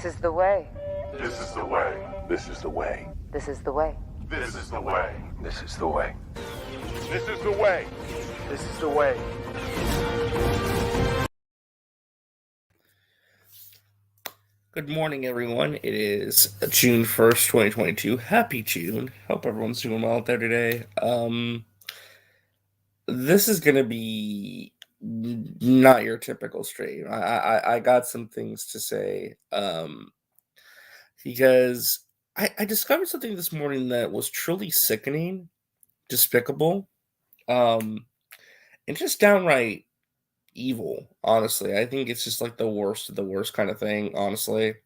This is the way. This is the way. This is the way. This is the way. This is the way. This is the way. This is the way. This is the way. Good morning, everyone. It is June 1st, 2022. Happy June. Hope everyone's doing well out there today. This is going to be not your typical stream. I got some things to say because I discovered something this morning that was truly sickening, despicable, and just downright evil. Honestly, I think it's just like the worst of the worst kind of thing, honestly.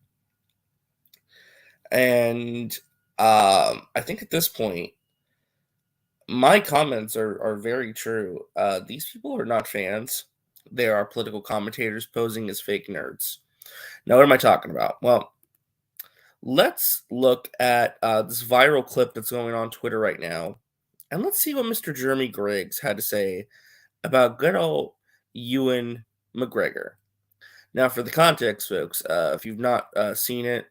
And I think at this point my comments are very true. These people are not fans. They are political commentators posing as fake nerds. Now, what am I talking about? Well, let's look at this viral clip that's going on Twitter right now, and let's see what Mr. Jeremy Griggs had to say about good old Ewan McGregor. Now, for the context, folks, if you've not seen it,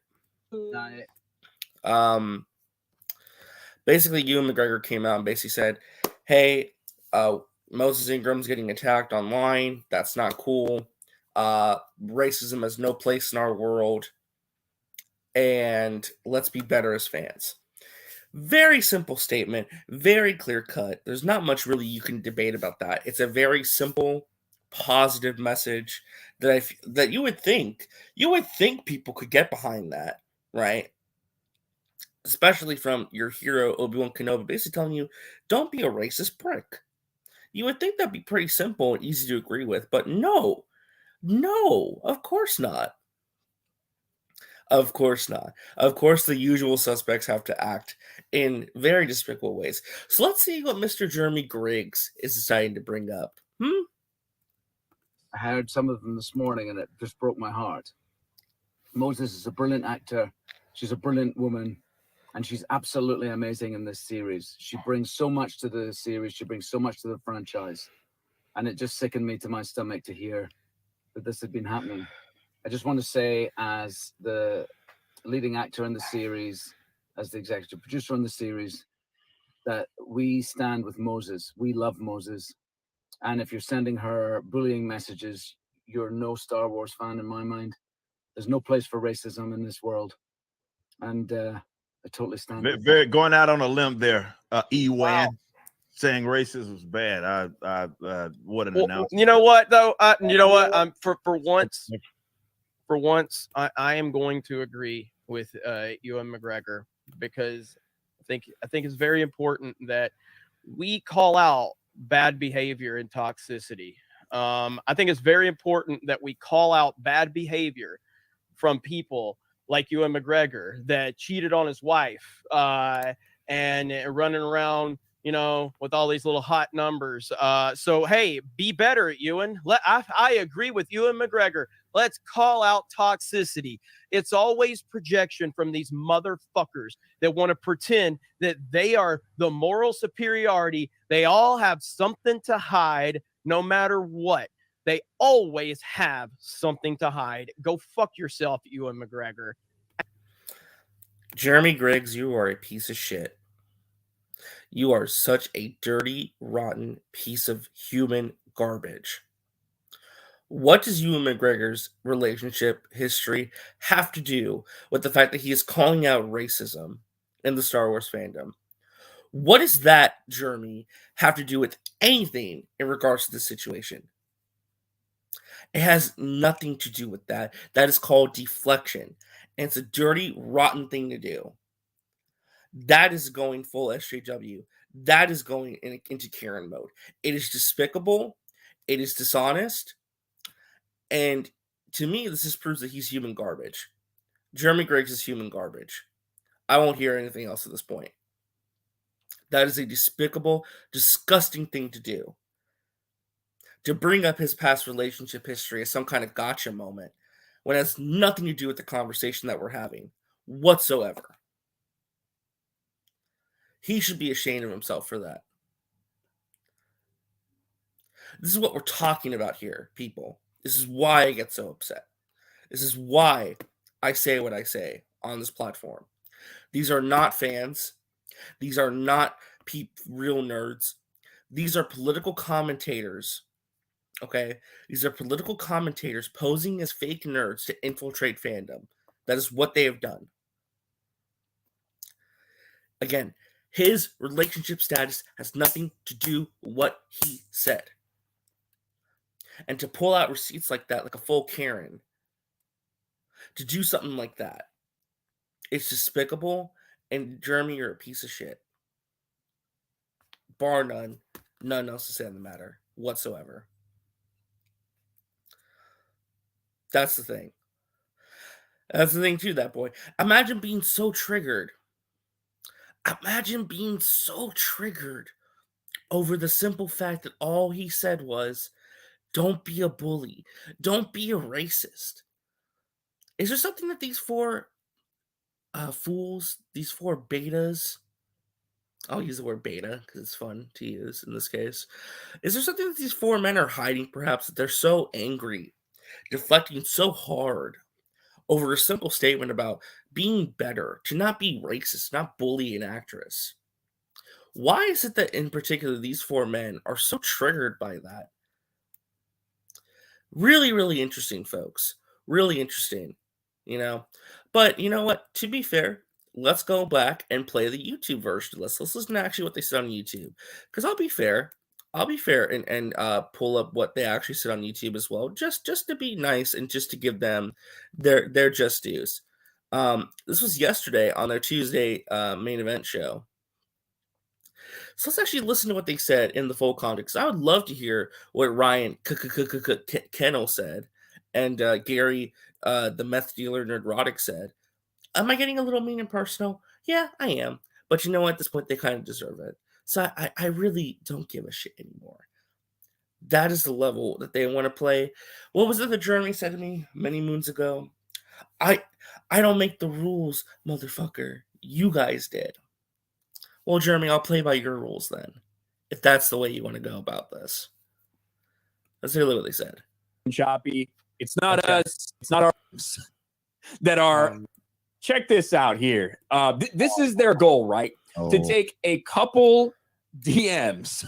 basically Ewan McGregor came out and basically said, hey, Moses Ingram's getting attacked online. That's not cool. Racism has no place in our world. And let's be better as fans. Very simple statement, very clear cut. There's not much really you can debate about that. It's a very simple, positive message that you would think people could get behind that, right? Especially from your hero Obi-Wan Kenobi, basically telling you, don't be a racist prick. You would think that'd be pretty simple and easy to agree with, but no, of course not. Of course not. Of course, the usual suspects have to act in very despicable ways. So let's see what Mr. Jeremy Griggs is deciding to bring up. I heard some of them this morning, and it just broke my heart. Moses is a brilliant actor. She's a brilliant woman, and she's absolutely amazing in this series. She brings so much to the series. She brings so much to the franchise. And it just sickened me to my stomach to hear that this had been happening. I just want to say, as the leading actor in the series, as the executive producer on the series, that we stand with Moses. We love Moses. And if you're sending her bullying messages, you're no Star Wars fan in my mind. There's no place for racism in this world. And I totally stand with very going out on a limb there, Ewan. Saying racism was bad. I what an announcement. You know what though? You know what? For once, I am going to agree with Ewan McGregor, because I think it's very important that we call out bad behavior and toxicity. I think it's very important that we call out bad behavior from people like Ewan McGregor that cheated on his wife and running around, with all these little hot numbers. So, hey, be better, Ewan. I agree with Ewan McGregor. Let's call out toxicity. It's always projection from these motherfuckers that want to pretend that they are the moral superiority. They all have something to hide no matter what. They always have something to hide. Go fuck yourself, Ewan McGregor. Jeremy Griggs, you are a piece of shit. You are such a dirty, rotten piece of human garbage. What does Ewan McGregor's relationship history have to do with the fact that he is calling out racism in the Star Wars fandom? What does that, Jeremy, have to do with anything in regards to the situation? It has nothing to do with that. That is called deflection. And it's a dirty, rotten thing to do. That is going full SJW. That is going into Karen mode. It is despicable. It is dishonest. And to me, this just proves that he's human garbage. Jeremy Griggs is human garbage. I won't hear anything else at this point. That is a despicable, disgusting thing to do. To bring up his past relationship history as some kind of gotcha moment when it has nothing to do with the conversation that we're having whatsoever. He should be ashamed of himself for that. This is what we're talking about here, people. This is why I get so upset. This is why I say what I say on this platform. These are not fans. These are not real nerds. These are political commentators. Okay? These are political commentators posing as fake nerds to infiltrate fandom. That is what they have done. Again, his relationship status has nothing to do with what he said. And to pull out receipts like that, like a full Karen, to do something like that, it's despicable. And Jeremy, you're a piece of shit. Bar none. None else to say on the matter whatsoever. That's the thing. That's the thing too, that boy. Imagine being so triggered. Imagine being so triggered over the simple fact that all he said was, don't be a bully. Don't be a racist. Is there something that these four fools, these four betas, I'll use the word beta because it's fun to use in this case. Is there something that these four men are hiding, perhaps, that they're so angry, deflecting so hard over a simple statement about being better, to not be racist, not bully an actress? Why is it that, in particular, these four men are so triggered by that? Really, really interesting, folks. Really interesting, you know? But you know what? To be fair, let's go back and play the YouTube version. Let's listen to actually what they said on YouTube. Because I'll be fair and pull up what they actually said on YouTube as well, just to be nice and just to give them their just dues. This was yesterday on their Tuesday main event show. So let's actually listen to what they said in the full context. I would love to hear what Ryan Kennel said and Gary, the meth dealer Nerdrotic, said. Am I getting a little mean and personal? Yeah, I am. But you know what? At this point, they kind of deserve it. So I really don't give a shit anymore. That is the level that they want to play. What was it that Jeremy said to me many moons ago? I don't make the rules, motherfucker. You guys did. Well, Jeremy, I'll play by your rules then, if that's the way you want to go about this. That's really what they said. Choppy. It's not us. It's not ours that are. Check this out here. This is their goal, right? To take a couple DMs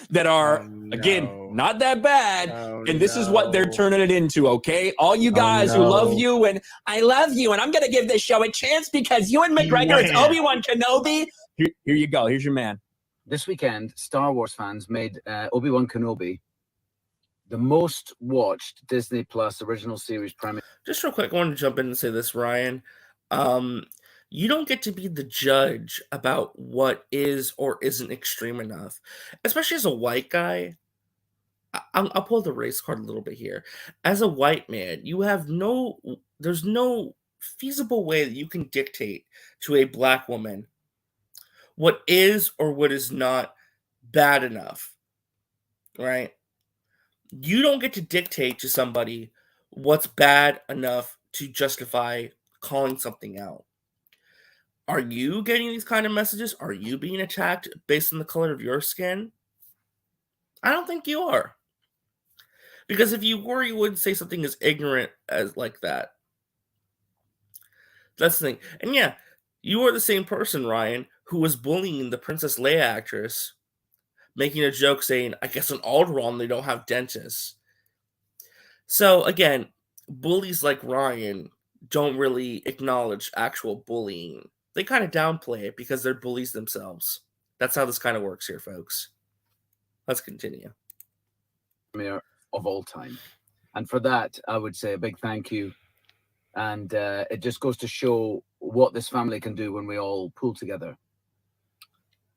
that are, again, not that bad. And this is what they're turning it into, okay? All you guys who love you, and I love you, and I'm going to give this show a chance because Ewan McGregor is Obi-Wan Kenobi. Here you go. Here's your man. This weekend, Star Wars fans made Obi-Wan Kenobi the most watched Disney Plus original series premiere. Just real quick, I want to jump in and say this, Ryan. You don't get to be the judge about what is or isn't extreme enough, especially as a white guy. I'll pull the race card a little bit here. As a white man, there's no feasible way that you can dictate to a black woman what is or what is not bad enough, right? You don't get to dictate to somebody what's bad enough to justify calling something out. Are you getting these kind of messages? Are you being attacked based on the color of your skin? I don't think you are. Because if you were, you wouldn't say something as ignorant as like that. That's the thing. And yeah, you are the same person, Ryan, who was bullying the Princess Leia actress, making a joke saying, I guess in Alderaan they don't have dentists. So again, bullies like Ryan don't really acknowledge actual bullying. They kind of downplay it because they're bullies themselves. That's how this kind of works here, folks. Let's continue. Premiere of all time. And for that, I would say a big thank you. And it just goes to show what this family can do when we all pull together.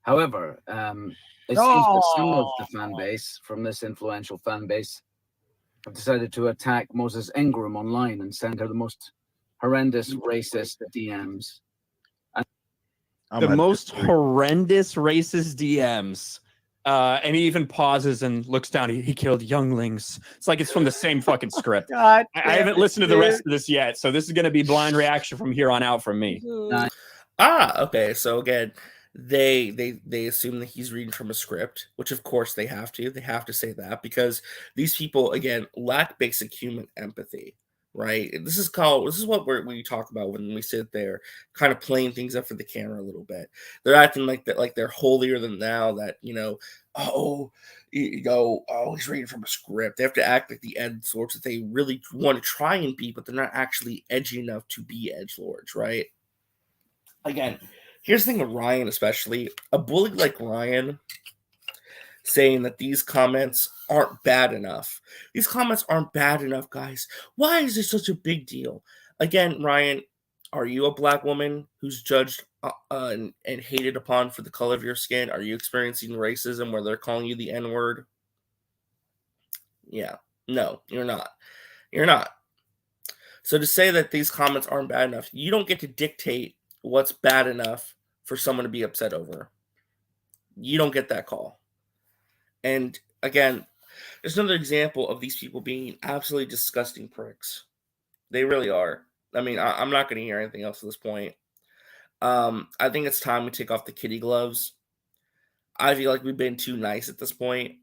However, it seems that some of the fan base from this influential fan base have decided to attack Moses Ingram online and send her the most horrendous racist DMs. The most horrendous racist DMs. And he even pauses and looks down. He killed younglings. It's like it's from the same fucking script. I haven't listened to the rest of this yet, so this is going to be blind reaction from here on out from me. Okay. So again, they assume that he's reading from a script, which of course they have to. They have to say that because these people, again, lack basic human empathy. right? This is what we talk about when we sit there, kind of playing things up for the camera a little bit. They're acting like that, like they're holier than thou. That oh, he's reading from a script. They have to act like the edge lords that they really want to try and be, but they're not actually edgy enough to be edge lords, right? Again, here's the thing with Ryan, especially a bully like Ryan, saying that these comments aren't bad enough. These comments aren't bad enough, guys. Why is this such a big deal? Again, Ryan, are you a black woman who's judged and hated upon for the color of your skin? Are you experiencing racism where they're calling you the N-word? Yeah. No, you're not. You're not. So to say that these comments aren't bad enough, you don't get to dictate what's bad enough for someone to be upset over. You don't get that call. And again, there's another example of these people being absolutely disgusting pricks. They really are. I mean, I'm not going to hear anything else at this point. I think it's time we take off the kitty gloves. I feel like we've been too nice at this point.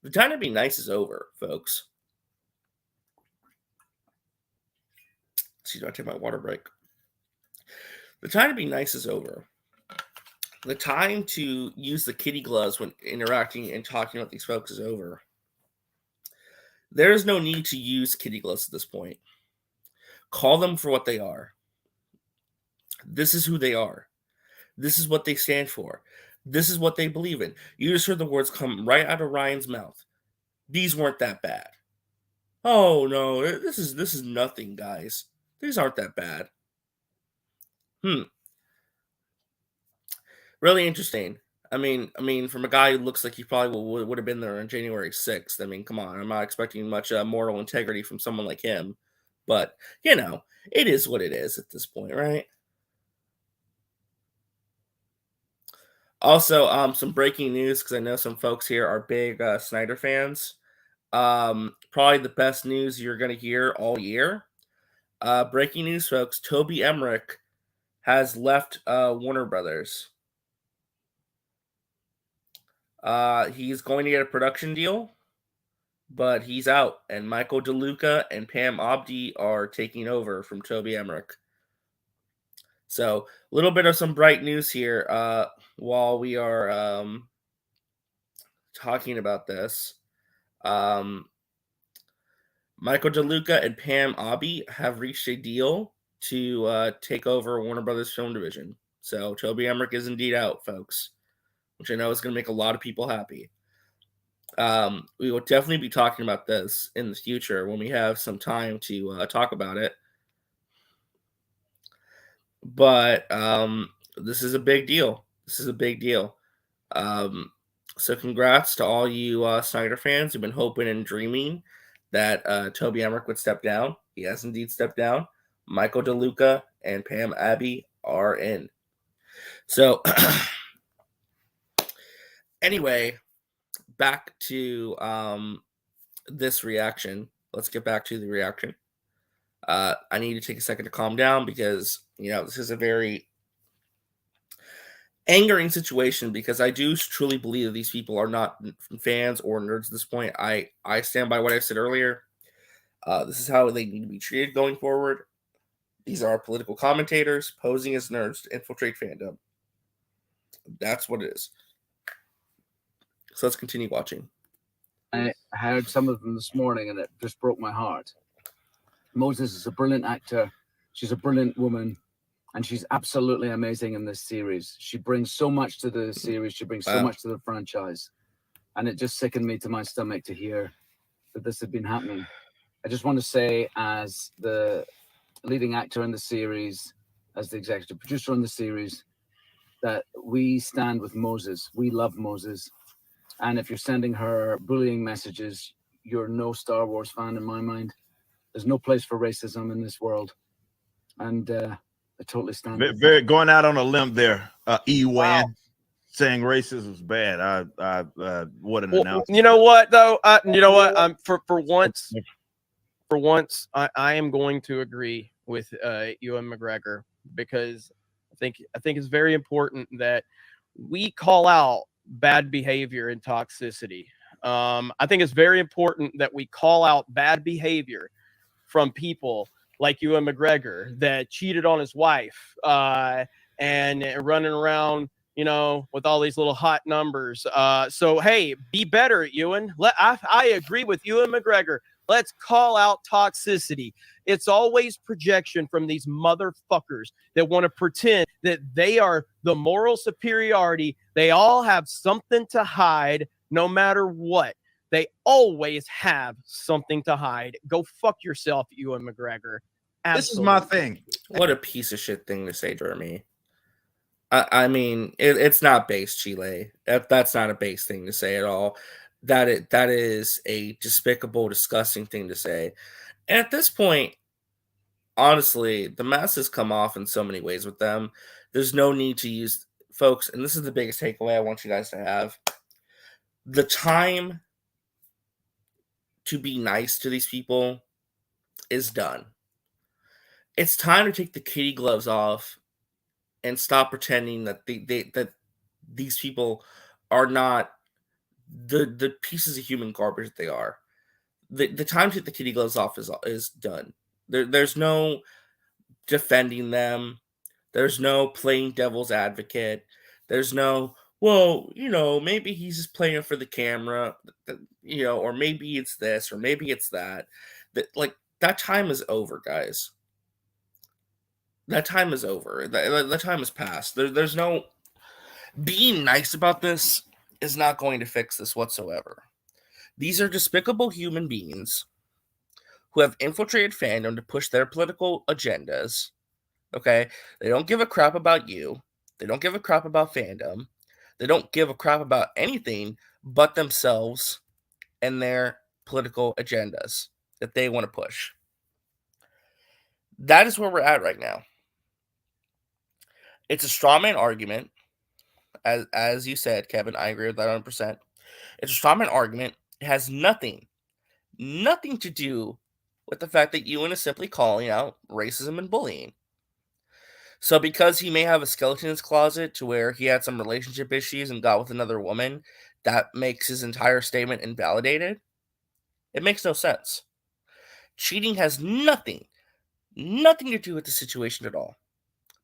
The time to be nice is over, folks. Excuse me, I take my water break. The time to be nice is over. The time to use the kitty gloves when interacting and talking with these folks is over. There is no need to use kitty gloves at this point. Call them for what they are. This is who they are. This is what they stand for. This is what they believe in. You just heard the words come right out of Ryan's mouth. These weren't that bad. Oh no, this is nothing, guys. These aren't that bad. Really interesting. I mean, from a guy who looks like he probably would have been there on January 6th. I mean, come on. I'm not expecting much moral integrity from someone like him. But, it is what it is at this point, right? Also, some breaking news, because I know some folks here are big Snyder fans. Probably the best news you're going to hear all year. Breaking news, folks. Toby Emmerich has left Warner Brothers. He's going to get a production deal, but he's out. And Michael DeLuca and Pam Abdi are taking over from Toby Emmerich. So, a little bit of some bright news here while we are talking about this. Michael DeLuca and Pam Abdi have reached a deal to take over Warner Brothers Film Division. So, Toby Emmerich is indeed out, folks, which I know is going to make a lot of people happy. We will definitely be talking about this in the future when we have some time to talk about it. But this is a big deal. This is a big deal. So congrats to all you Snyder fans who've been hoping and dreaming that Toby Emmerich would step down. He has indeed stepped down. Michael DeLuca and Pam Abdi are in. So anyway, back to this reaction. Let's get back to the reaction. I need to take a second to calm down because, this is a very angering situation because I do truly believe that these people are not fans or nerds at this point. I stand by what I said earlier. This is how they need to be treated going forward. These are political commentators posing as nerds to infiltrate fandom. That's what it is. So let's continue watching. I heard some of them this morning and it just broke my heart. Moses is a brilliant actor. She's a brilliant woman. And she's absolutely amazing in this series. She brings so much to the series. She brings so much to the franchise. And it just sickened me to my stomach to hear that this had been happening. I just want to say, as the leading actor in the series, as the executive producer on the series, that we stand with Moses. We love Moses. And if you're sending her bullying messages, you're no Star Wars fan in my mind. There's no place for racism in this world. And I totally stand with very going out on a limb there, Ewan, saying racism is bad. I what an announcement. You know what though? For once, I am going to agree with Ewan McGregor because I think it's very important that we call out bad behavior and toxicity. I think it's very important that we call out bad behavior from people like Ewan McGregor that cheated on his wife and running around, you know, with all these little hot numbers. So, hey, be better, Ewan. I agree with Ewan McGregor. Let's call out toxicity. It's always projection from these motherfuckers that want to pretend that they are the moral superiority. They all have something to hide no matter what. They always have something to hide. Go fuck yourself, Ewan McGregor. Absolutely. This is my thing. What a piece of shit thing to say, Jeremy. I mean, it's not base, Chile. That's not a base thing to say at all. That is a despicable, disgusting thing to say. And at this point, honestly, the mask has come off in so many ways with them. There's no need to use, folks, and this is the biggest takeaway I want you guys to have. The time to be nice to these people is done. It's time to take the kitty gloves off and stop pretending that that these people are not the pieces of human garbage that they are. The time to take the kitty gloves off is done. There's no defending them. There's no playing devil's advocate. There's no, well, you know, maybe he's just playing for the camera, you know, or maybe it's this, or maybe it's that. That time is over, guys. That time is over. That time has passed. There's no being nice about this is not going to fix this whatsoever. These are despicable human beings who have infiltrated fandom to push their political agendas. Okay? They don't give a crap about you. They don't give a crap about fandom. They don't give a crap about anything but themselves and their political agendas that they want to push. That is where we're at right now. It's a straw man argument. As you said, Kevin, I agree with that 100%. It's a straw man argument. It has nothing to do with the fact that Ewan is simply calling out racism and bullying. So because he may have a skeleton in his closet to where he had some relationship issues and got with another woman, that makes his entire statement invalidated? It makes no sense. Cheating has nothing to do with the situation at all.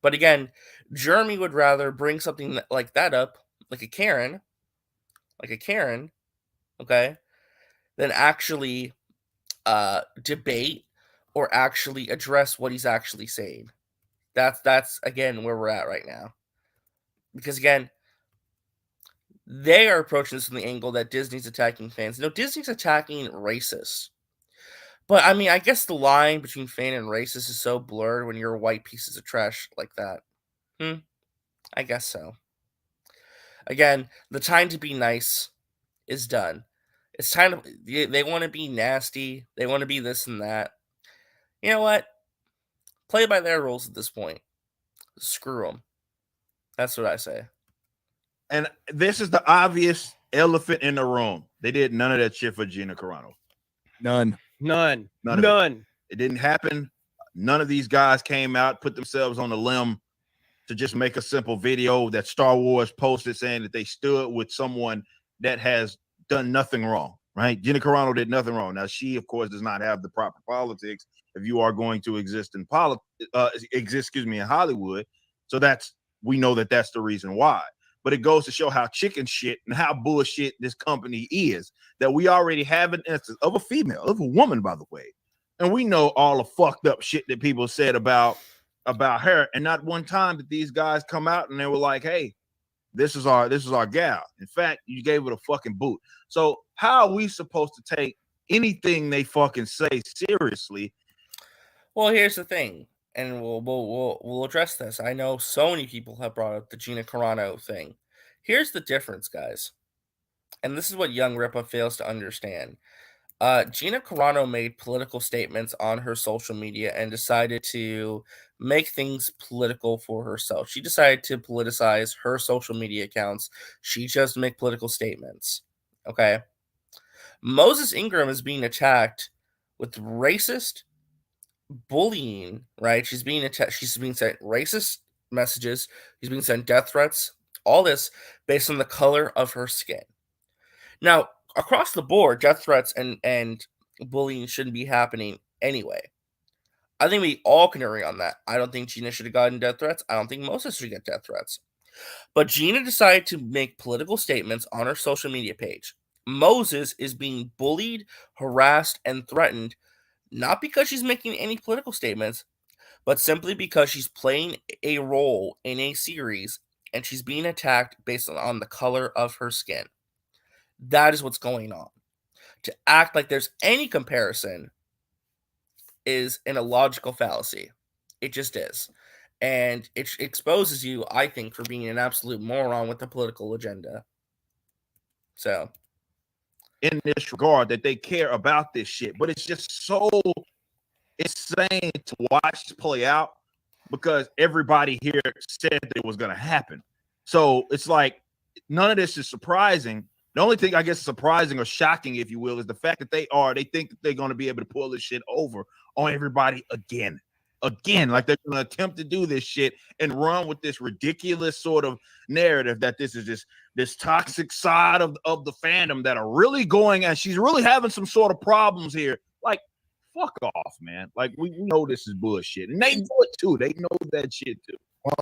But again, Jeremy would rather bring something like that up, like a Karen, okay, than actually debate or actually address what he's actually saying. That's again where we're at right now. Because again, they are approaching this from the angle that Disney's attacking fans. No, Disney's attacking racists. But I mean, I guess the line between fan and racist is so blurred when you're white pieces of trash like that. I guess so. Again, the time to be nice is done. It's time to, they want to be nasty. They want to be this and that. You know what? Play by their rules at this point. Screw them. That's what I say. And this is the obvious elephant in the room. They did none of that shit for Gina Carano. None. It didn't happen. None of these guys came out, put themselves on a limb to just make a simple video that Star Wars posted saying that they stood with someone that has done nothing wrong, right? Gina Carano did nothing wrong. Now, she, of course, does not have the proper politics if you are going to exist in in Hollywood. So we know that that's the reason why. But it goes to show how chicken shit and how bullshit this company is, that we already have an instance of a female, of a woman, by the way. And we know all the fucked up shit that people said about her. And not one time did these guys come out and they were like, hey, this is our gal. In fact, you gave it a fucking boot. So how are we supposed to take anything they fucking say seriously? Well, here's the thing. And we'll address this. I know so many people have brought up the Gina Carano thing. Here's the difference, guys. And this is what young Ripa fails to understand. Gina Carano made political statements on her social media and decided to make things political for herself. She decided to politicize her social media accounts. She chose to make political statements. Okay? Moses Ingram is being attacked with racist bullying, right? She's being sent racist messages. She's being sent death threats. All this based on the color of her skin. Now, across the board, death threats and bullying shouldn't be happening anyway. I think we all can agree on that. I don't think Gina should have gotten death threats. I don't think Moses should get death threats. But Gina decided to make political statements on her social media page. Moses is being bullied, harassed, and threatened, not because she's making any political statements, but simply because she's playing a role in a series and she's being attacked based on the color of her skin. That is what's going on. To act like there's any comparison is an illogical fallacy. It just is. And it exposes you, I think, for being an absolute moron with a political agenda. So, in this regard, that they care about this shit, but it's just so insane to watch play out because everybody here said that it was going to happen. So it's like none of this is surprising. The only thing I guess surprising or shocking, if you will, is the fact that they think that they're going to be able to pull this shit over on everybody again, like they're going to attempt to do this shit and run with this ridiculous sort of narrative that this is just this toxic side of the fandom that are really going, and she's really having some sort of problems here. Like, fuck off, man. Like, we know this is bullshit, and they know it too. They know that shit too. Well,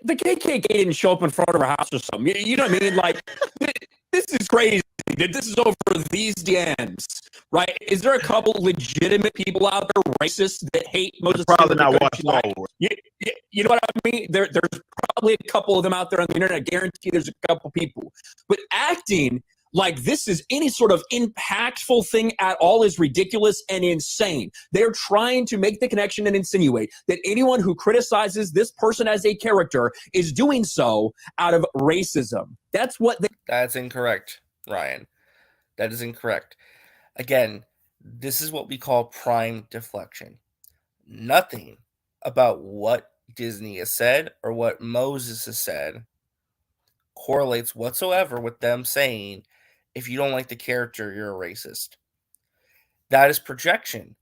the KKK didn't show up in front of her house or something. You know what I mean? Like, this is crazy. This is over these DMs, right? Is there a couple legitimate people out there, racist, that hate Moses? Probably not watching Star Wars. You know what I mean? There's probably a couple of them out there on the internet. I guarantee there's a couple people. But acting like this is any sort of impactful thing at all is ridiculous and insane. They're trying to make the connection and insinuate that anyone who criticizes this person as a character is doing so out of racism. That's incorrect, Ryan. That is incorrect. Again, this is what we call prime deflection. Nothing about what Disney has said or what Moses has said correlates whatsoever with them saying, if you don't like the character, you're a racist. That is projection.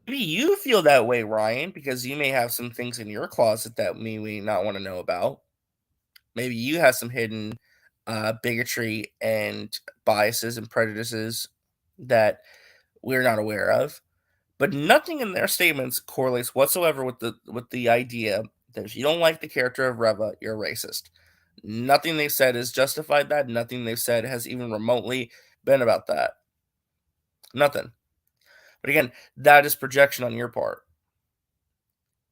Maybe you feel that way, Ryan, because you may have some things in your closet that we may not want to know about. Maybe you have some hidden bigotry and biases and prejudices that we're not aware of. But nothing in their statements correlates whatsoever with the idea that if you don't like the character of Reva, you're a racist. Nothing they've said has justified that. Nothing they've said has even remotely been about that. Nothing. But again, that is projection on your part.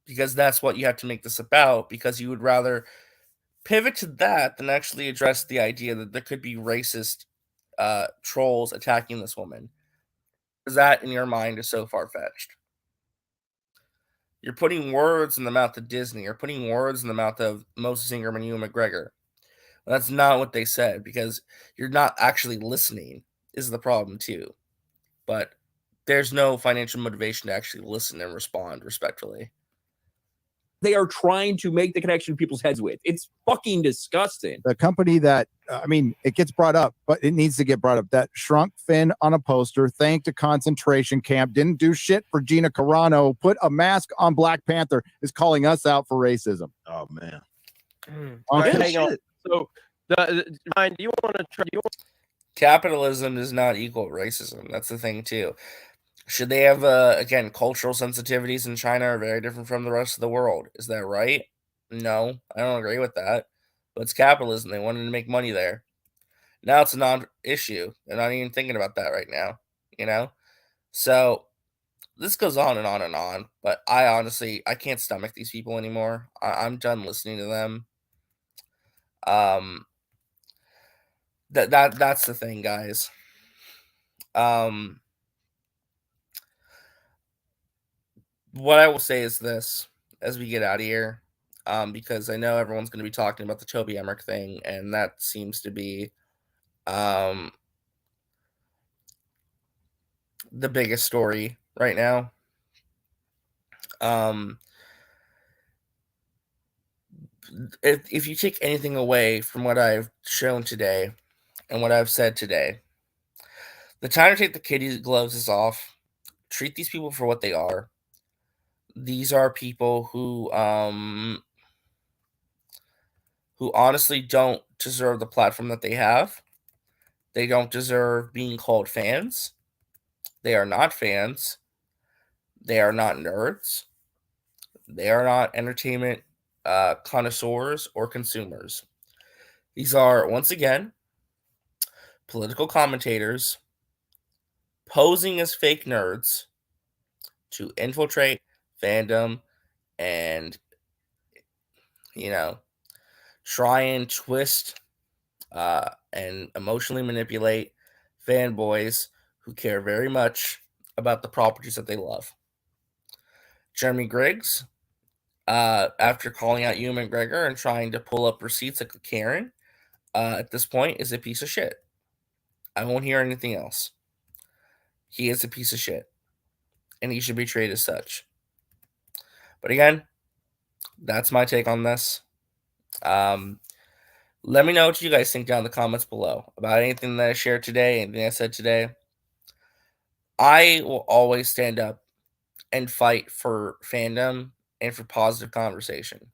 Because that's what you have to make this about, because you would rather pivot to that than actually address the idea that there could be racist trolls attacking this woman. Because that, in your mind, is so far-fetched. You're putting words in the mouth of Disney. You're putting words in the mouth of Moses Ingram and Ewan McGregor. That's not what they said, because you're not actually listening is the problem too. But there's no financial motivation to actually listen and respond respectfully. They are trying to make the connection in people's heads with. It's fucking disgusting. The company that, it gets brought up, but it needs to get brought up. That shrunk Finn on a poster, thanked a concentration camp, didn't do shit for Gina Carano, put a mask on Black Panther, is calling us out for racism. Oh, man. Okay. Hang on. So, Ryan, do you want to try? Capitalism does not equal racism. That's the thing too. Should they have again, cultural sensitivities in China are very different from the rest of the world? Is that right? No, I don't agree with that. But it's capitalism. They wanted to make money there. Now it's a non-issue. They're not even thinking about that right now. So this goes on and on and on. But I can't stomach these people anymore. I'm done listening to them. That's the thing, guys. What I will say is this as we get out of here, because I know everyone's going to be talking about the Toby Emmerich thing, and that seems to be the biggest story right now. If you take anything away from what I've shown today and what I've said today, the time to take the kid gloves is off. Treat these people for what they are. These are people who honestly don't deserve the platform that they have. They don't deserve being called fans. They are not fans. They are not nerds. They are not entertainment connoisseurs or consumers. These are, once again, political commentators posing as fake nerds to infiltrate fandom and, try and twist and emotionally manipulate fanboys who care very much about the properties that they love. Jeremy Griggs, after calling out Ewan McGregor and trying to pull up receipts like a Karen, at this point is a piece of shit. I won't hear anything else. He is a piece of shit, and he should be treated as such. But again, that's my take on this. Let me know what you guys think down in the comments below about anything that I shared today, anything I said today. I will always stand up and fight for fandom and for positive conversation.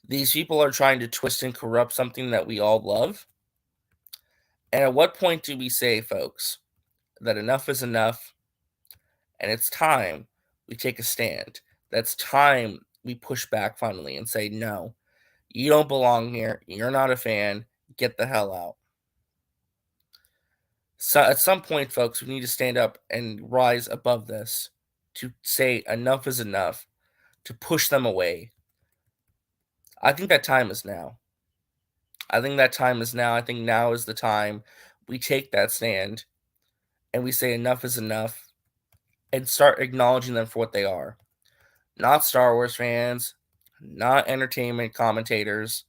These people are trying to twist and corrupt something that we all love. And at what point do we say, folks, that enough is enough and it's time we take a stand? That's time we push back finally and say, no, you don't belong here. You're not a fan. Get the hell out. So at some point, folks, we need to stand up and rise above this to say enough is enough, to push them away. I think that time is now. I think now is the time we take that stand and we say enough is enough and start acknowledging them for what they are. Not Star Wars fans, not entertainment commentators,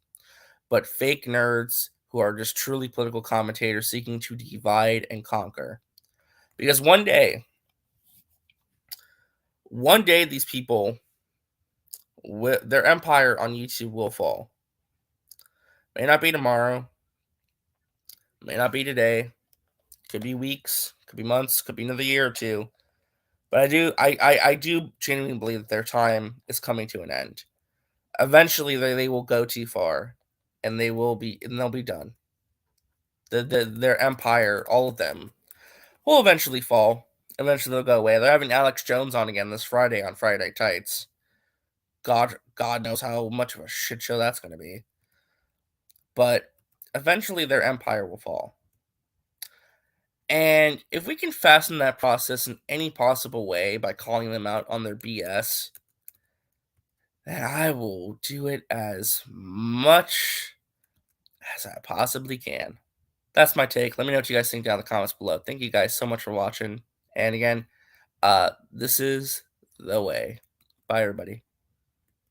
but fake nerds who are just truly political commentators seeking to divide and conquer. Because one day these people, their empire on YouTube will fall. May not be tomorrow, may not be today, could be weeks, could be months, could be another year or two. But I do genuinely believe that their time is coming to an end. Eventually, they will go too far, and they'll be done. Their empire, all of them, will eventually fall. Eventually, they'll go away. They're having Alex Jones on again this Friday on Friday Tights. God knows how much of a shit show that's going to be. But eventually, their empire will fall. And if we can fasten that process in any possible way by calling them out on their BS, then I will do it as much as I possibly can. That's my take. Let me know what you guys think down in the comments below. Thank you guys so much for watching. And again, this is the way. Bye, everybody.